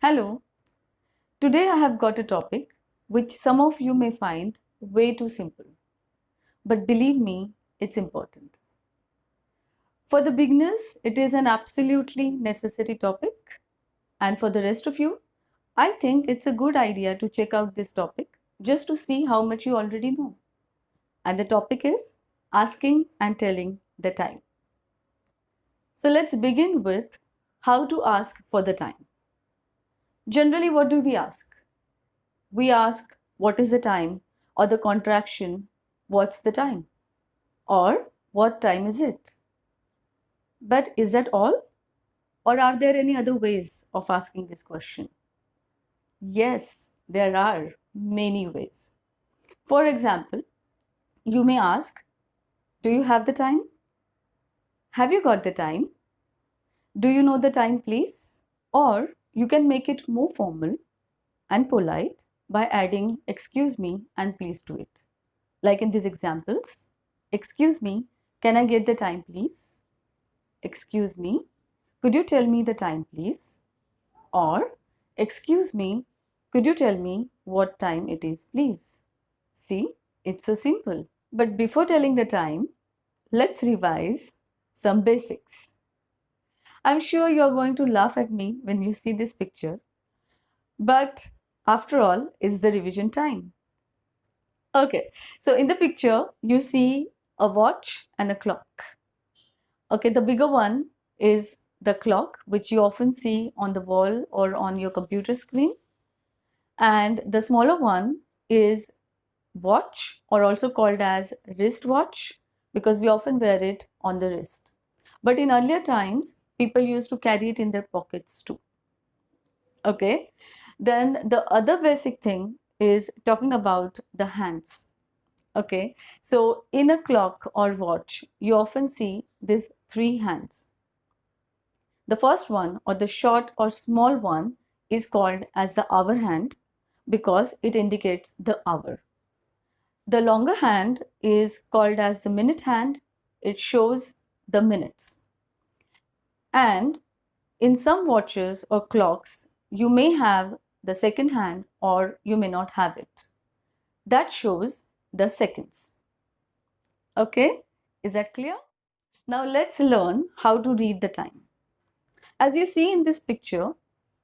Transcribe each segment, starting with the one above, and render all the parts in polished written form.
Hello, today I have got a topic which some of you may find way too simple, but believe me, it's important. For the beginners, it is an absolutely necessary topic, and for the rest of you, I think it's a good idea to check out this topic just to see how much you already know. And the topic is asking and telling the time. So let's begin with how to ask for the time. Generally, what do we ask? We ask, what is the time? Or the contraction, what's the time? Or what time is it? But is that all? Or are there any other ways of asking this question? Yes, there are many ways. For example, you may ask, do you have the time? Have you got the time? Do you know the time, please? Or you can make it more formal and polite by adding excuse me and please to it. Like in these examples, excuse me, can I get the time, please? Excuse me, could you tell me the time, please? Or, excuse me, could you tell me what time it is, please? See, it's so simple. But before telling the time, let's revise some basics. I'm sure you're going to laugh at me when you see this picture, but after all, it's the revision time. Okay, so in the picture, you see a watch and a clock. Okay, the bigger one is the clock, which you often see on the wall or on your computer screen. And the smaller one is watch, or also called as wristwatch, because we often wear it on the wrist. But in earlier times, people used to carry it in their pockets too. Okay, then the other basic thing is talking about the hands. Okay, so in a clock or watch, you often see these three hands. The first one, or the short or small one, is called as the hour hand because it indicates the hour. The longer hand is called as the minute hand. It shows the minutes. And in some watches or clocks, you may have the second hand or you may not have it. That shows the seconds. Okay, is that clear? Now let's learn how to read the time. As you see in this picture,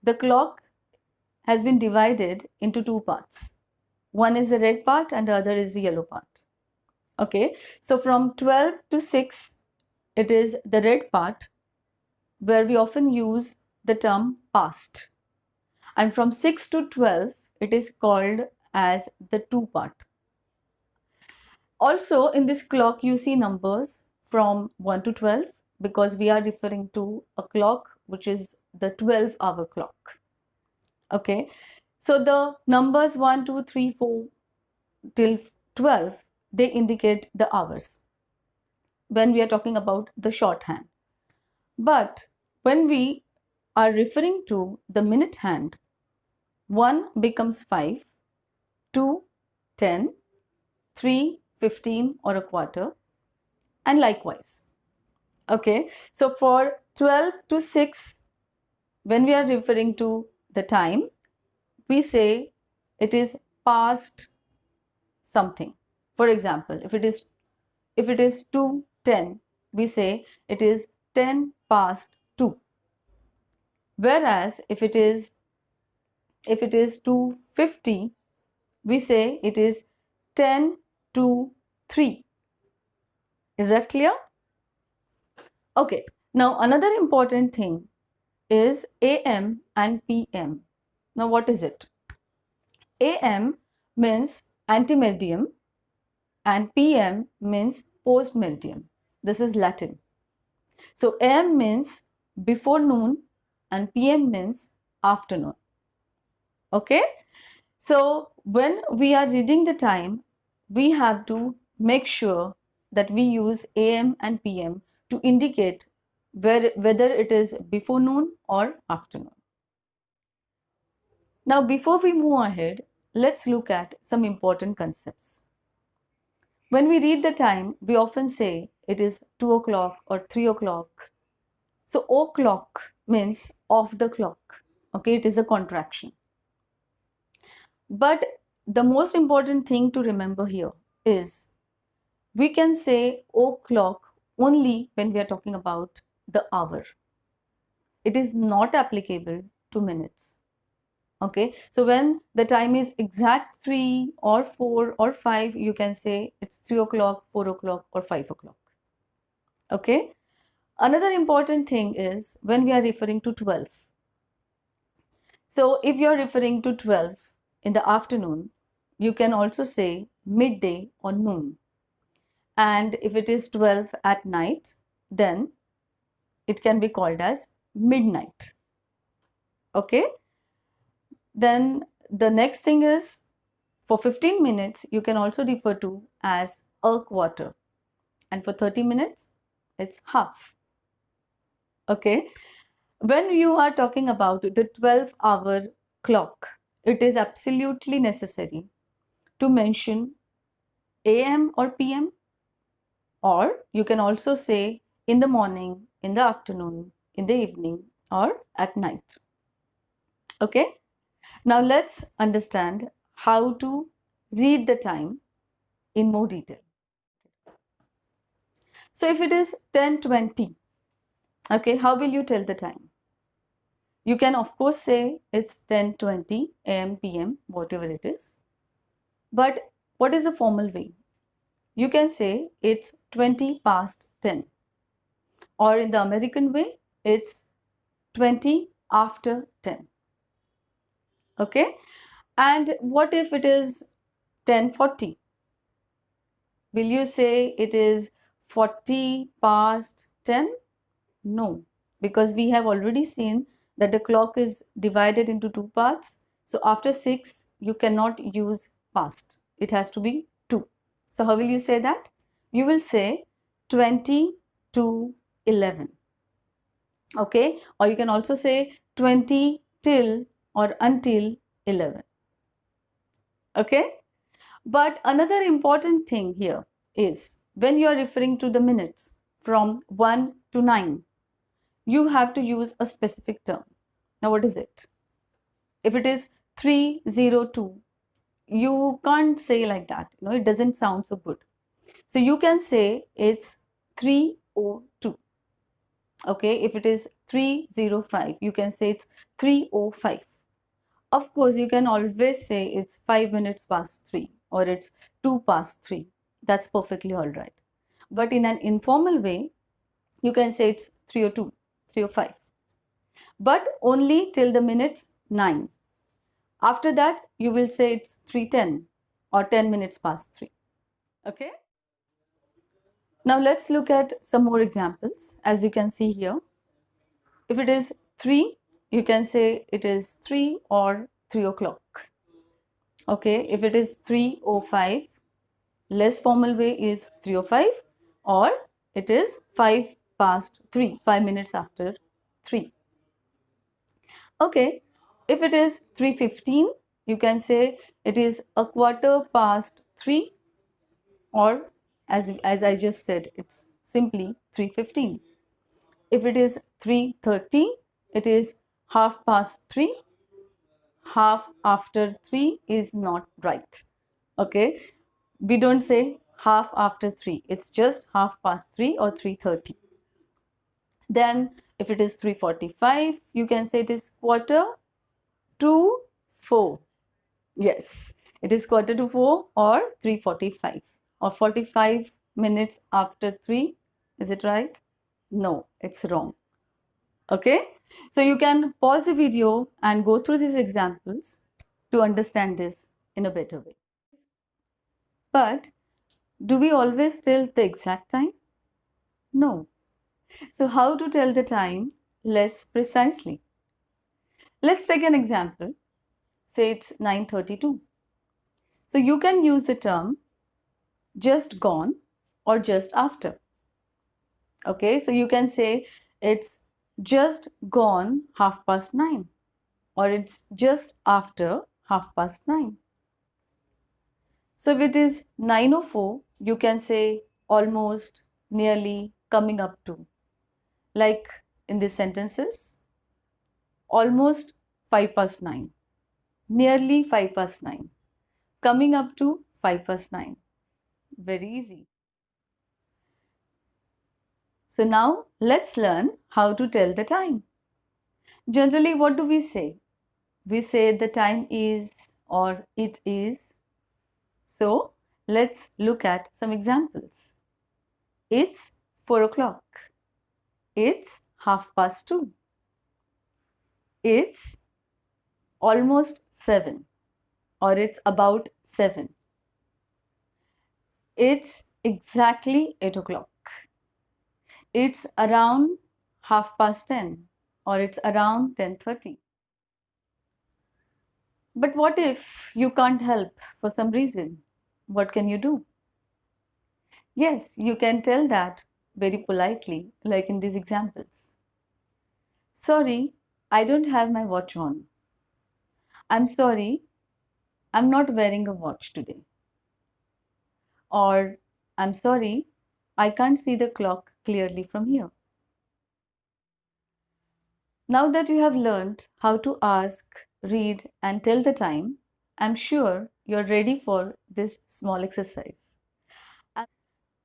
the clock has been divided into two parts. One is the red part and the other is the yellow part. Okay, so from 12 to 6, it is the red part where we often use the term past. And from 6 to 12, it is called as the two part. Also, in this clock, you see numbers from 1 to 12 because we are referring to a clock which is the 12-hour clock. Okay, so the numbers 1, 2, 3, 4 till 12, they indicate the hours when we are talking about the shorthand. But when we are referring to the minute hand, 1 becomes 5, 2, 10, 3, 15 or a quarter, and likewise. Okay, so for 12 to 6, when we are referring to the time, we say it is past something. For example, if it is 2:10, we say it is 10 past 2. Whereas if it is 2:50, we say it is 10 to 3. Is that clear? Okay, now another important thing is AM and PM. Now what is it? AM means antemeridium and PM means postmeridium. This is Latin. So AM means before noon and PM means afternoon. Okay? So when we are reading the time, we have to make sure that we use AM and PM to indicate whether it is before noon or afternoon. Now, before we move ahead, let's look at some important concepts. When we read the time, we often say it is 2 o'clock or 3 o'clock. So o'clock means off the clock. Okay, it is a contraction. But the most important thing to remember here is we can say o'clock only when we are talking about the hour. It is not applicable to minutes. Okay, so when the time is exact 3 or 4 or 5, you can say it's 3 o'clock, 4 o'clock, or 5 o'clock. Okay, another important thing is when we are referring to 12. So if you're referring to 12 in the afternoon, you can also say midday or noon. And if it is 12 at night, then it can be called as midnight. Okay. Then the next thing is for 15 minutes, you can also refer to as a quarter. And for 30 minutes, it's half. Okay. When you are talking about the 12-hour clock, it is absolutely necessary to mention AM or PM, or you can also say in the morning, in the afternoon, in the evening, or at night. Okay. Now let's understand how to read the time in more detail. So if it is 10:20, okay, how will you tell the time? You can of course say it's 10:20 AM, PM, whatever it is. But what is the formal way? You can say it's 20 past 10. Or in the American way, it's 20 after 10. Okay? And what if it is 10:40? Will you say it is 40 past 10? No, because we have already seen that the clock is divided into two parts. So after 6, you cannot use past. It has to be 2. So how will you say that? You will say 20 to 11. Okay, or you can also say 20 till or until 11. Okay, but another important thing here is when you are referring to the minutes from 1 to 9, you have to use a specific term. Now, what is it? If it is 302, you can't say like that. You know, it doesn't sound so good. So you can say it's 302. Okay, if it is 305, you can say it's 305. Of course, you can always say it's 5 minutes past 3 or it's 2 past 3. That's perfectly all right. But in an informal way, you can say it's 302, 305. But only till the minutes 9. After that, you will say it's 3:10 or 10 minutes past 3. Okay? Now let's look at some more examples. As you can see here, if it is 3, you can say it is 3 or 3 o'clock. Okay, if it is 3:05, less formal way is 3:05, or it is 5 past 3, 5 minutes after 3. Okay, if it is 3:15, you can say it is a quarter past 3, or as I just said, it's simply 3:15. If it is 3:30, it is half past 3. Half after 3 is not right. Okay, we don't say half after 3. It's just half past 3 or 3:30. Then if it is 3:45, you can say it is quarter to 4. Yes, it is quarter to 4 or 3:45 or 45 minutes after 3. Is it right? No, it's wrong. Okay, so you can pause the video and go through these examples to understand this in a better way. But do we always tell the exact time? No. So how to tell the time less precisely? Let's take an example. Say it's 9:32. So you can use the term just gone or just after. Okay, so you can say it's just gone 9:30, or it's just after 9:30. So if it is 9:04, you can say almost nearly, coming up to. Like in these sentences, almost 5 past 9, nearly 5 past 9, coming up to 5 past 9. Very easy. So now let's learn how to tell the time. Generally, what do we say? We say the time is or it is. So let's look at some examples. It's 4 o'clock. It's 2:30. It's almost 7 or it's about 7. It's exactly 8 o'clock. It's around 10:30 or it's around 10:30. But what if you can't help for some reason? What can you do? Yes, you can tell that very politely, like in these examples. Sorry, I don't have my watch on. I'm sorry, I'm not wearing a watch today. Or I'm sorry, I can't see the clock clearly from here. Now that you have learned how to ask, read, and tell the time, I'm sure you're ready for this small exercise.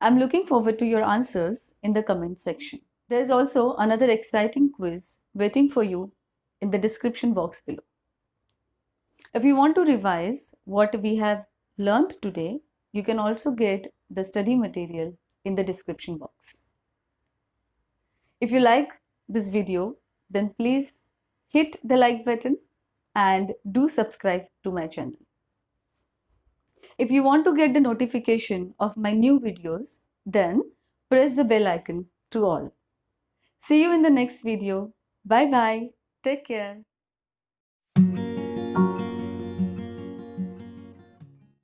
I'm looking forward to your answers in the comment section. There's also another exciting quiz waiting for you in the description box below. If you want to revise what we have learned today, you can also get the study material in the description box. If you like this video, then please hit the like button and do subscribe to my channel. If you want to get the notification of my new videos, then press the bell icon to all. See you in the next video. Bye bye. Take care.